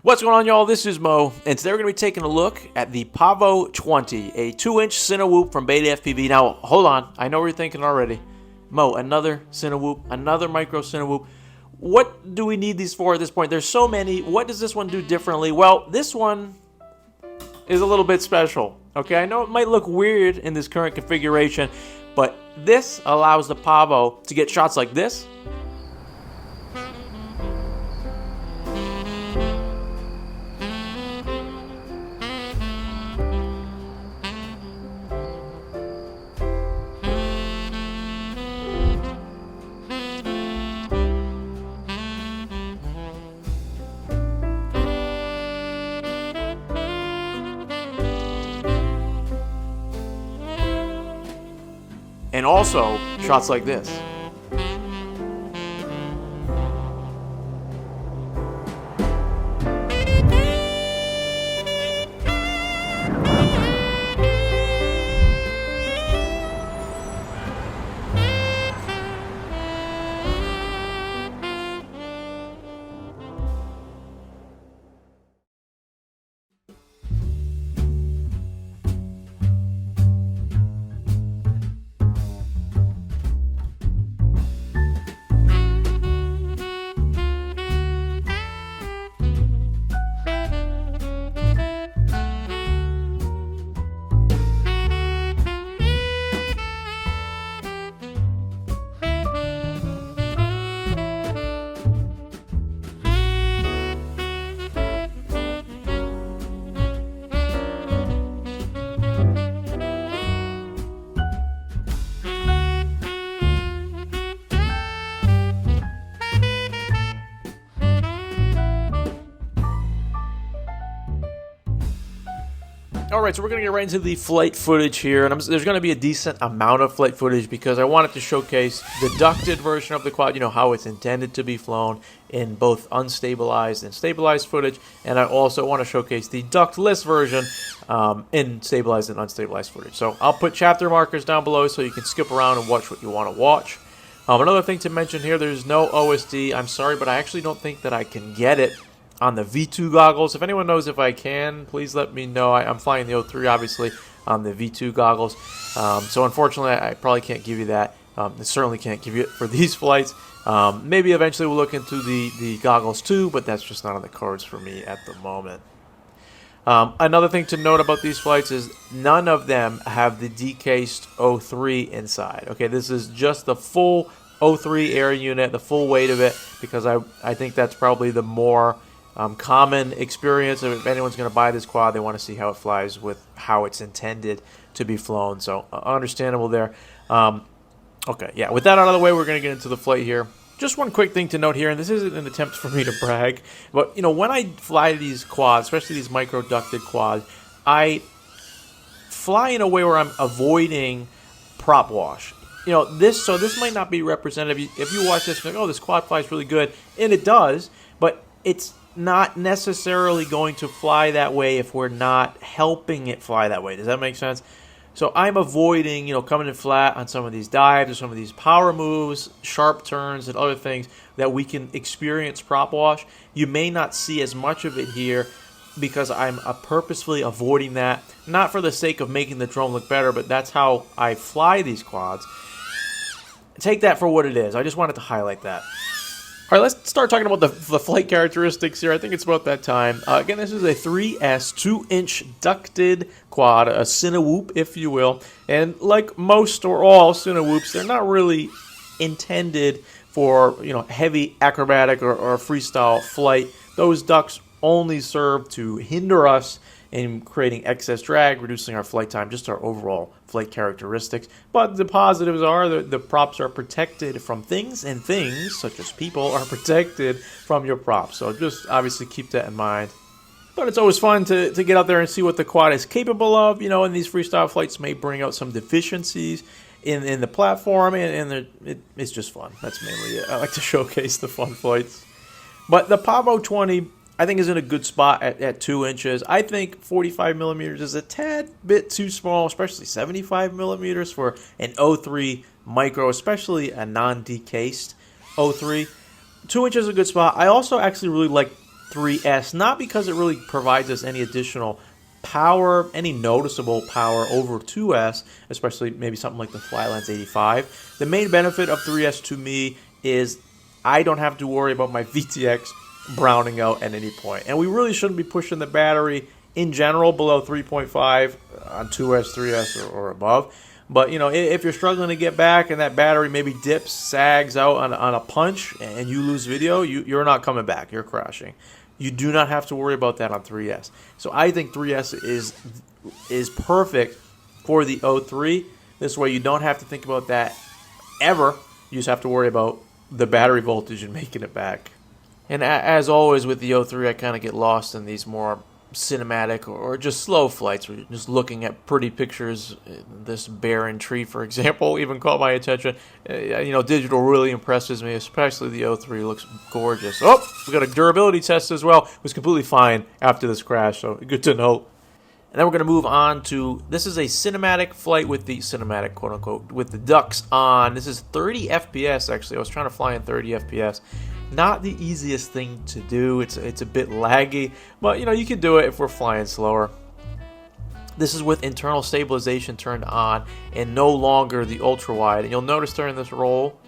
What's going on, y'all? This is Mo, and today we're going to be taking a look at the Pavo 20, a 2-inch Cinewhoop from Beta FPV. Now, hold on. I know what you're thinking already. Mo, another Cinewhoop, another micro Cinewhoop. What do we need these for at this point? There's so many. What does this one do differently? Well, this one is a little bit special. Okay, I know it might look weird in this current configuration, but this allows the Pavo to get shots like this. And also shots like this. Alright, so we're going to get right into the flight footage here, and there's going to be a decent amount of flight footage because I wanted to showcase the ducted version of the quad, you know, how it's intended to be flown in both unstabilized and stabilized footage, and I also want to showcase the ductless version in stabilized and unstabilized footage. So I'll put chapter markers down below so you can skip around and watch what you want to watch. Another thing to mention here, there's no OSD. I'm sorry, but I actually don't think that I can get it on the V2 goggles. If anyone knows if I can, please let me know. I'm flying the 03, obviously, on the V2 goggles. So unfortunately, I probably can't give you that. I certainly can't give you it for these flights. Maybe eventually we'll look into the goggles too, but that's just not on the cards for me at the moment. Another thing to note about these flights is none of them have the decased 03 inside. Okay, this is just the full 03 air unit, the full weight of it, because I think that's probably the more common experience. If anyone's going to buy this quad, they want to see how it flies with how it's intended to be flown. So understandable there. Okay, yeah, with that out of the way, we're going to get into the flight here. Just one quick thing to note here, and this isn't an attempt for me to brag, but you know, when I fly these quads, especially these micro ducted quads, I fly in a way where I'm avoiding prop wash. You know, this might not be representative. If you watch this, you're like, oh, this quad flies really good, and it does, but it's not necessarily going to fly that way if we're not helping it fly that way. Does that make sense? So I'm avoiding, you know, coming in flat on some of these dives or some of these power moves, sharp turns, and other things that we can experience prop wash. You may not see as much of it here because I'm purposefully avoiding that, not for the sake of making the drone look better, but that's how I fly these quads. Take that for what it is. I just wanted to highlight that. All right, let's start talking about the flight characteristics here. I think it's about that time. Again, this is a 3S 2-inch ducted quad, a Cinewhoop, if you will. And like most or all Cinewhoops, they're not really intended for, you know, heavy acrobatic or freestyle flight. Those ducks only serve to hinder us in creating excess drag, reducing our flight time, just our overall flight characteristics. But the positives are that the props are protected from things, and things, such as people, are protected from your props. So just obviously keep that in mind. But it's always fun to get out there and see what the quad is capable of. You know, and these freestyle flights may bring out some deficiencies in the platform, and it's just fun. That's mainly it. I like to showcase the fun flights. But the Pavo 20, I think, is in a good spot at 2 inches. I think 45 millimeters is a tad bit too small, especially 75 millimeters for an 03 micro, especially a non-decased 03. 2 inches is a good spot. I also actually really like 3S, not because it really provides us any additional power, any noticeable power over 2S, especially maybe something like the Flylens 85. The main benefit of 3S to me is I don't have to worry about my VTX browning out at any point. And we really shouldn't be pushing the battery in general below 3.5 on 2S, 3S, or above. But, you know, if you're struggling to get back and that battery maybe dips, sags out on a punch, and you lose video, you're not coming back. You're crashing. You do not have to worry about that on 3S. So I think 3S is perfect for the 03. This way you don't have to think about that ever. You just have to worry about the battery voltage and making it back. And as always with the 03, I kind of get lost in these more cinematic or just slow flights where you're just looking at pretty pictures. This barren tree, for example, even caught my attention. You know, digital really impresses me, especially the 03 looks gorgeous. Oh, we got a durability test as well. It was completely fine after this crash, so good to know. And then we're going to move on to, this is a cinematic flight with the cinematic, quote unquote, with the ducks on. This is 30 FPS actually. I was trying to fly in 30 FPS. Not the easiest thing to do. It's a bit laggy, but you know, you can do it if we're flying slower. This is with internal stabilization turned on and no longer the ultra wide. And you'll notice during this roll,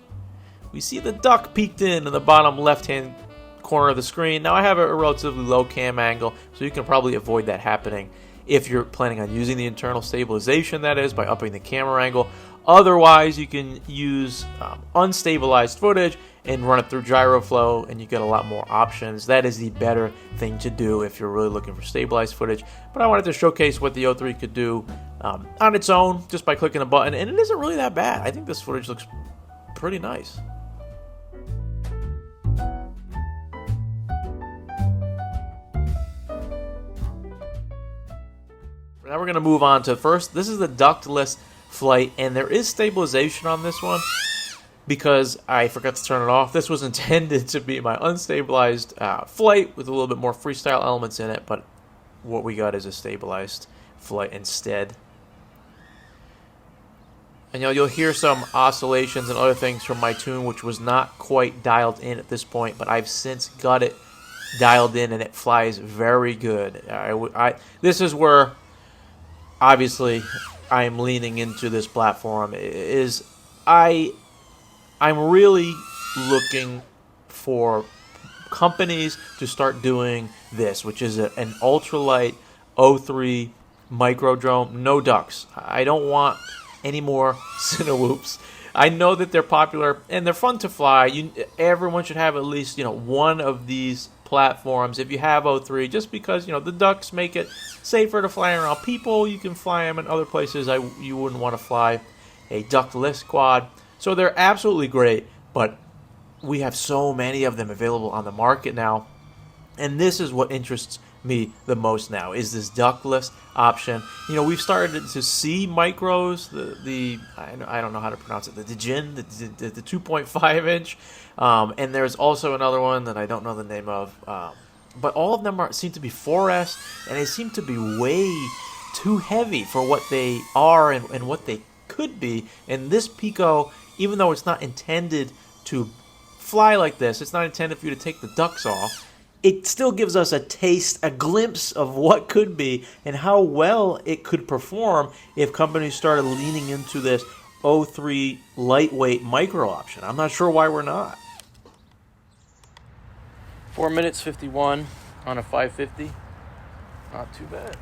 we see the duck peeked in the bottom left-hand corner of the screen. Now I have a relatively low cam angle, so you can probably avoid that happening if you're planning on using the internal stabilization, that is, by upping the camera angle. Otherwise, you can use unstabilized footage and run it through gyro flow, and you get a lot more options. That is the better thing to do if you're really looking for stabilized footage. But I wanted to showcase what the 03 could do on its own just by clicking a button, and it isn't really that bad. I think this footage looks pretty nice. Now we're going to move on to first. This is the ductless flight, and there is stabilization on this one because I forgot to turn it off. This was intended to be my unstabilized flight with a little bit more freestyle elements in it, but what we got is a stabilized flight instead. And you'll hear some oscillations and other things from my tune, which was not quite dialed in at this point, but I've since got it dialed in, and it flies very good. This is where, obviously, I am leaning into this platform. I'm really looking for companies to start doing this, which is an ultralight 03 micro drone, no ducks. I don't want any more Cinewhoops. I know that they're popular and they're fun to fly. Everyone should have at least one of these platforms if you have 03, just because the ducks make it safer to fly around people. You can fly them in other places you wouldn't want to fly a ductless quad. So they're absolutely great, but we have so many of them available on the market now, and this is what interests me the most now, is this ductless option. We've started to see micros, I don't know how to pronounce it, the Dijin, the 2.5 inch, and there's also another one that I don't know the name of, but all of them seem to be 4S, and they seem to be way too heavy for what they are and what they could be. And this Pico, even though it's not intended to fly like this, it's not intended for you to take the ducks off, it still gives us a taste, a glimpse of what could be and how well it could perform if companies started leaning into this 03 lightweight micro option. I'm not sure why we're not. 4 minutes 51 on a 550. Not too bad.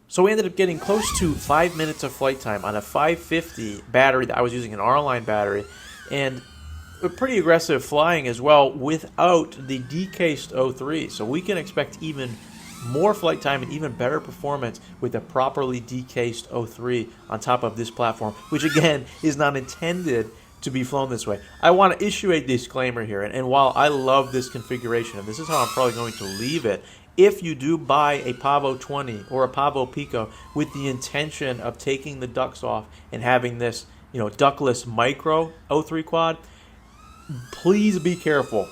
So we ended up getting close to 5 minutes of flight time on a 550 battery that I was using, an R-line battery, and pretty aggressive flying as well without the decased 03. So we can expect even more flight time and even better performance with a properly decased 03 on top of this platform, which again is not intended to be flown this way. I want to issue a disclaimer here, and while I love this configuration, and this is how I'm probably going to leave it, if you do buy a Pavo 20 or a Pavo Pico with the intention of taking the ducks off and having this, ductless micro 03 quad, please be careful.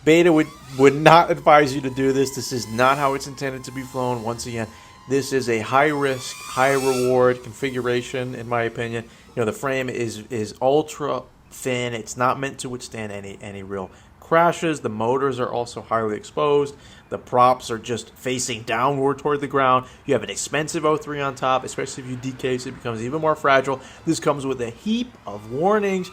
Beta would not advise you to do this. This is not how it's intended to be flown. Once again, this is a high-risk, high-reward configuration, in my opinion. The frame is ultra thin. It's not meant to withstand any real crashes. The motors are also highly exposed. The props are just facing downward toward the ground. You have an expensive 03 on top, especially if you decase it, becomes even more fragile. This comes with a heap of warnings,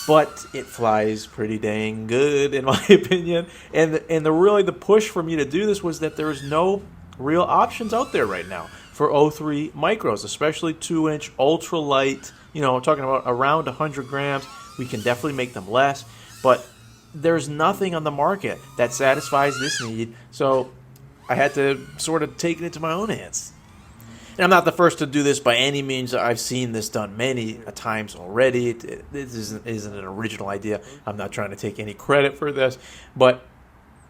but it flies pretty dang good in my opinion. And the push for me to do this was that there is no real options out there right now for 03 micros, especially 2-inch ultralight. You know, I'm talking about around 100 grams. We can definitely make them less, but there's nothing on the market that satisfies this need. So I had to sort of take it into my own hands. And I'm not the first to do this by any means. I've seen this done many times already. This isn't an original idea. I'm not trying to take any credit for this. But,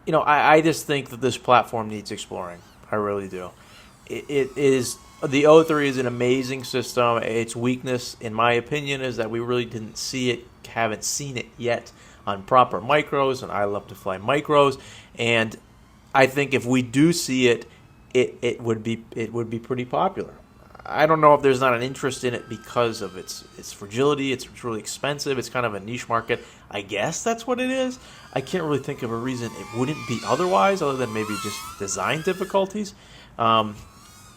you know, I just think that this platform needs exploring. I really do. It is, the 03 is an amazing system. Its weakness, in my opinion, is that we really didn't see it, haven't seen it yet on proper micros, and I love to fly micros. And I think if we do see it, it would be pretty popular. I don't know if there's not an interest in it because of its fragility. It's really expensive. It's kind of a niche market. I guess that's what it is. I can't really think of a reason it wouldn't be otherwise, other than maybe just design difficulties.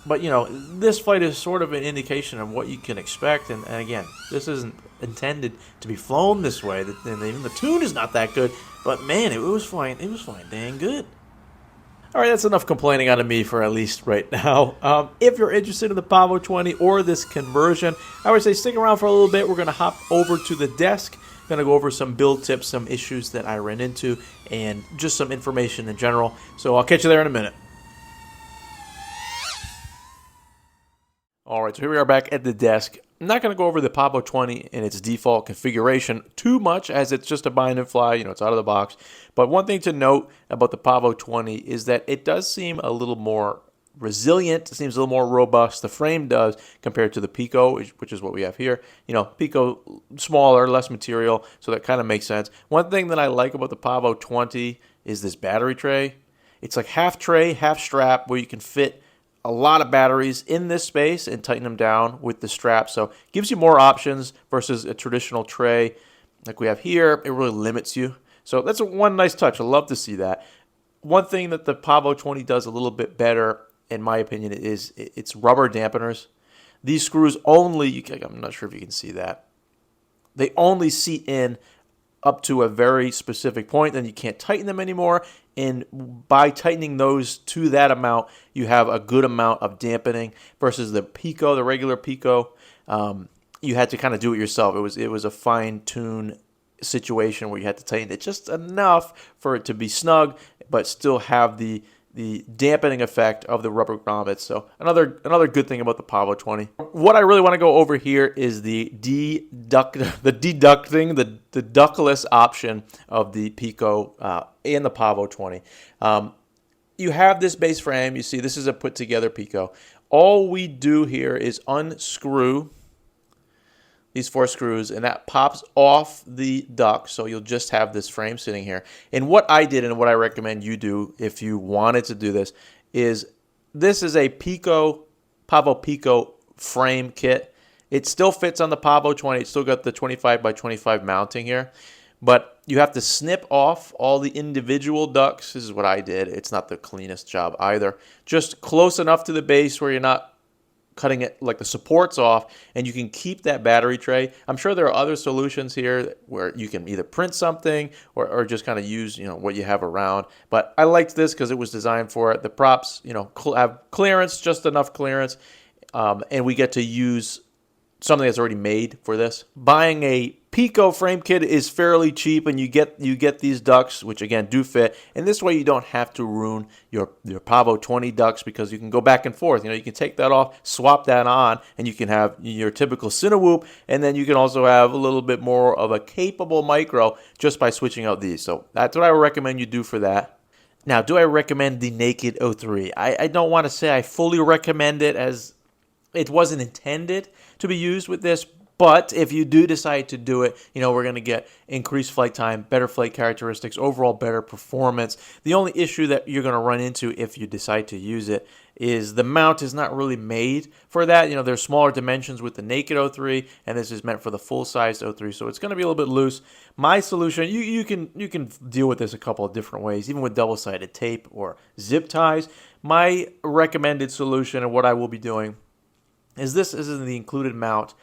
But, you know, this flight is sort of an indication of what you can expect. And again, this isn't intended to be flown this way. And even the tune is not that good. But, man, it was flying dang good. All right, that's enough complaining out of me for at least right now. If you're interested in the Pavo 20 or this conversion, I would say stick around for a little bit. We're going to hop over to the desk. Going to go over some build tips, some issues that I ran into, and just some information in general. So I'll catch you there in a minute. All right, so here we are back at the desk. I'm not going to go over the Pavo 20 in its default configuration too much, as it's just a bind and fly, you know, it's out of the box. But one thing to note about the Pavo 20 is that it does seem a little more resilient. It seems a little more robust. The frame does, compared to the Pico, which is what we have here. You know, Pico, smaller, less material, so that kind of makes sense. One thing that I like about the Pavo 20 is this battery tray. It's like half tray, half strap, where you can fit a lot of batteries in this space and tighten them down with the strap. So it gives you more options versus a traditional tray like we have here. It really limits you. So that's one nice touch. I love to see that. One thing that the Pavo 20 does a little bit better, in my opinion, is its rubber dampeners. These screws only, I'm not sure if you can see that, they only seat in up to a very specific point, then you can't tighten them anymore. And by tightening those to that amount, you have a good amount of dampening versus the Pico, the regular Pico. You had to kind of do it yourself. It was a fine-tune situation where you had to tighten it just enough for it to be snug, but still have the dampening effect of the rubber grommets. So another good thing about the Pavo 20. What I really want to go over here is the ductless option of the Pico and the Pavo 20. You have this base frame. You see this is a put together Pico. All we do here is unscrew these 4 screws, and that pops off the duct, so you'll just have this frame sitting here. And what I did, and what I recommend you do if you wanted to do this is a Pavo Pico frame kit. It still fits on the Pavo 20. It's still got the 25 by 25 mounting here, but you have to snip off all the individual ducts. This is what I did. It's not the cleanest job either. Just close enough to the base where you're not cutting it like the supports off, and you can keep that battery tray. I'm sure there are other solutions here where you can either print something or just kind of use, you know, what you have around. But I liked this because it was designed for it. The props, you know, have clearance, just enough clearance, and we get to use something that's already made for this. Buying a Pico frame kit is fairly cheap, and you get these ducts, which again do fit. And this way you don't have to ruin your Pavo 20 ducts, because you can go back and forth. You know, you can take that off, swap that on, and you can have your typical Cinewhoop, and then you can also have a little bit more of a capable micro just by switching out these. So that's what I would recommend you do for that. Now, do I recommend the Naked 03? I don't want to say I fully recommend it, as it wasn't intended to be used with this, But if you do decide to do it, we're going to get increased flight time, better flight characteristics, overall better performance. The only issue that you're going to run into if you decide to use it is the mount is not really made for that. There's smaller dimensions with the naked 03, and this is meant for the full-sized 03, so it's going to be a little bit loose. My solution, you can deal with this a couple of different ways, even with double-sided tape or zip ties. My recommended solution and what I will be doing is this is the included mount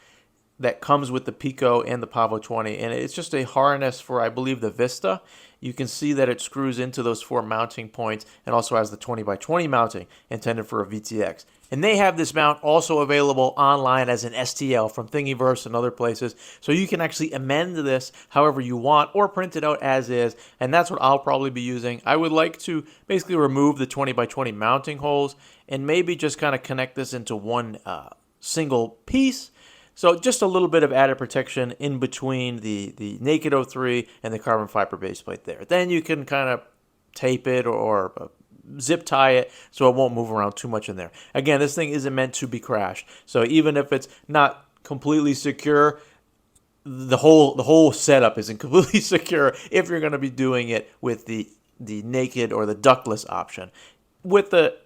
that comes with the Pico and the Pavo 20, and it's just a harness for, I believe, the Vista. You can see that it screws into those 4 mounting points and also has the 20x20 mounting intended for a VTX. And they have this mount also available online as an STL from Thingiverse and other places, so you can actually amend this however you want or print it out as is, and that's what I'll probably be using. I would like to basically remove the 20x20 mounting holes and maybe just kind of connect this into one single piece. So just a little bit of added protection in between the naked 03 and the carbon fiber base plate there. Then you can kind of tape it or zip tie it so it won't move around too much in there. Again, this thing isn't meant to be crashed. So even if it's not completely secure, the whole setup isn't completely secure if you're going to be doing it with the naked or the ductless option. With the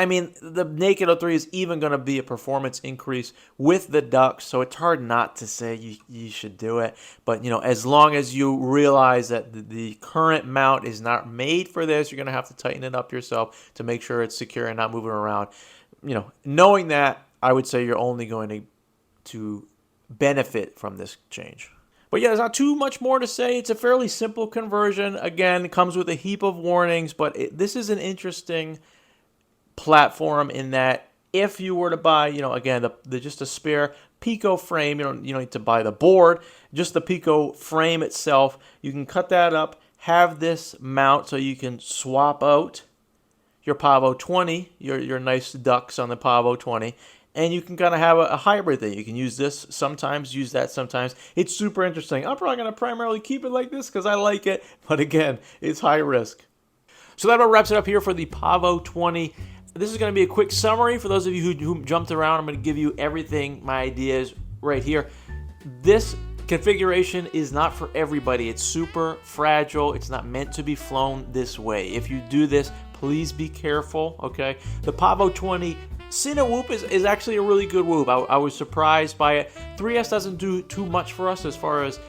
naked 03 is even going to be a performance increase with the ducts, so it's hard not to say you should do it. But, as long as you realize that the current mount is not made for this, you're going to have to tighten it up yourself to make sure it's secure and not moving around. Knowing that, I would say you're only going to benefit from this change. But yeah, there's not too much more to say. It's a fairly simple conversion. Again, it comes with a heap of warnings, but this is an interesting platform in that if you were to buy, again, just a spare Pico frame, you don't need to buy the board, just the Pico frame itself, you can cut that up, have this mount so you can swap out your Pavo 20, your nice ducts on the Pavo 20, and you can kind of have a hybrid thing. You can use this sometimes, use that sometimes. It's super interesting. I'm probably going to primarily keep it like this because I like it, but again, it's high risk. So that about wraps it up here for the Pavo 20. This is going to be a quick summary for those of you who jumped around. I'm going to give you everything, my ideas right here. This configuration is not for everybody. It's super fragile. It's not meant to be flown this way. If you do this, please be careful, okay? The Pavo 20 Cinewhoop is actually a really good whoop. I was surprised by it. 3S doesn't do too much for us as far as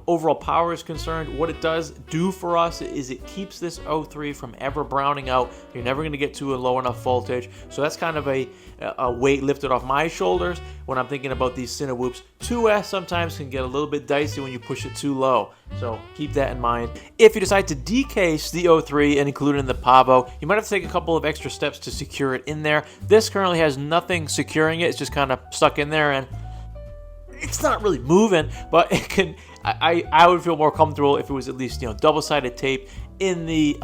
overall power is concerned. What it does do for us is it keeps this 03 from ever browning out. You're never going to get to a low enough voltage. So that's kind of a weight lifted off my shoulders when I'm thinking about these Cinewhoops. 2S sometimes can get a little bit dicey when you push it too low. So keep that in mind. If you decide to decase the 03 and include it in the Pavo, you might have to take a couple of extra steps to secure it in there. This currently has nothing securing it. It's just kind of stuck in there, and it's not really moving, but it can. I would feel more comfortable if it was at least double-sided tape. In the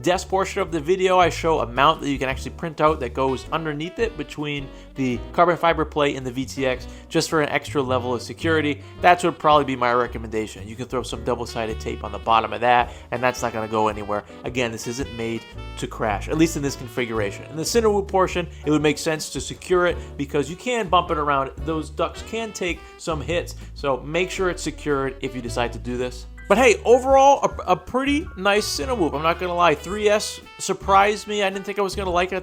desk portion of the video, I show a mount that you can actually print out that goes underneath it between the carbon fiber plate and the VTX, just for an extra level of security. That would probably be my recommendation. You can throw some double-sided tape on the bottom of that, and that's not going to go anywhere. Again, this isn't made to crash, at least in this configuration. In the Cinewhoop portion, it would make sense to secure it because you can bump it around. Those ducts can take some hits, so make sure it's secured if you decide to do this. But hey, overall, a pretty nice Cinewhoop. I'm not gonna lie. 3S surprised me. I didn't think I was gonna like it.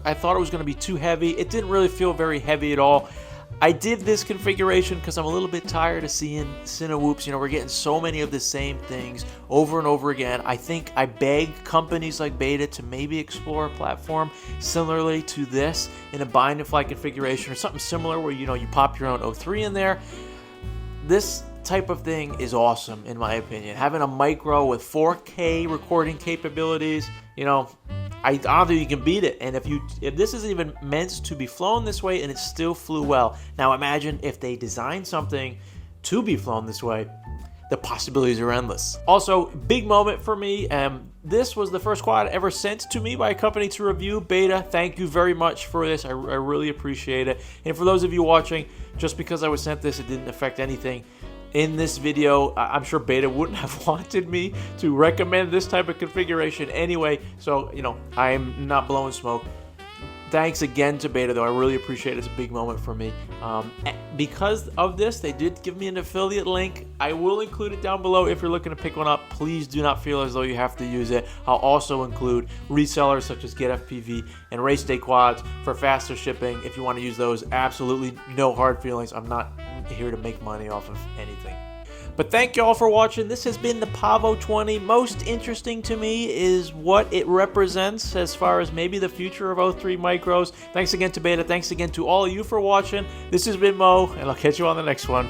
I thought it was gonna be too heavy. It didn't really feel very heavy at all. I did this configuration because I'm a little bit tired of seeing Cinewhoops. We're getting so many of the same things over and over again. I think I beg companies like Beta to maybe explore a platform similarly to this in a bind and fly configuration or something similar where you pop your own 03 in there. This type of thing is awesome in my opinion. Having a micro with 4K recording capabilities, I don't think you can beat it. And if this isn't even meant to be flown this way and it still flew well, now imagine if they designed something to be flown this way. The possibilities are endless. Also, big moment for me. This was the first quad ever sent to me by a company to review. Beta, thank you very much for this. I really appreciate it. And for those of you watching, just because I was sent this, it didn't affect anything in this video. I'm sure Beta wouldn't have wanted me to recommend this type of configuration anyway, so I'm not blowing smoke. Thanks again to Beta, though. I really appreciate it. It's a big moment for me. Because of this, they did give me an affiliate link. I will include it down below if you're looking to pick one up. Please do not feel as though you have to use it. I'll also include resellers such as Get FPV and Race Day Quads for faster shipping. If you want to use those, absolutely no hard feelings. I'm not here to make money off of anything. But thank you all for watching. This has been the Pavo 20. Most interesting to me is what it represents as far as maybe the future of 03 micros. Thanks again to Beta. Thanks again to all of you for watching. This has been Mo, and I'll catch you on the next one.